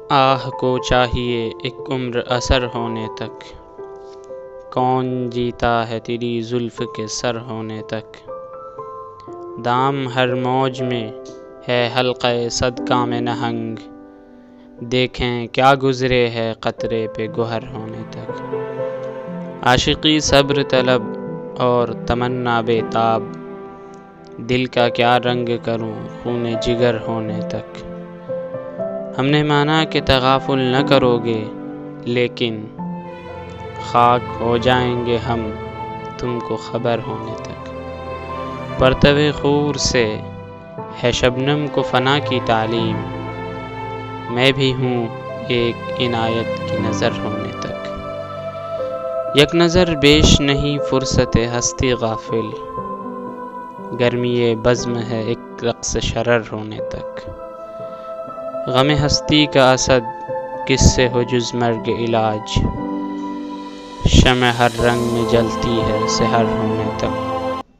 آہ کو چاہیے ایک عمر اثر ہونے تک، کون جیتا ہے تیری زلف کے سر ہونے تک۔ دام ہر موج میں ہے حلقہ صدقہ میں نہنگ، دیکھیں کیا گزرے ہے قطرے پہ گوہر ہونے تک۔ عاشقی صبر طلب اور تمنا بے تاب، دل کا کیا رنگ کروں خون جگر ہونے تک۔ ہم نے مانا کہ تغافل نہ کرو گے، لیکن خاک ہو جائیں گے ہم تم کو خبر ہونے تک۔ پرتو خور سے ہے شبنم کو فنا کی تعلیم، میں بھی ہوں ایک عنایت کی نظر ہونے تک۔ یک نظر بیش نہیں فرصت ہستی غافل، گرمی بزم ہے ایک رقص شرر ہونے تک۔ غم ہستی کا اسد کس سے ہو جز مرگ علاج، شمع ہر رنگ میں جلتی ہے سحر ہونے تک۔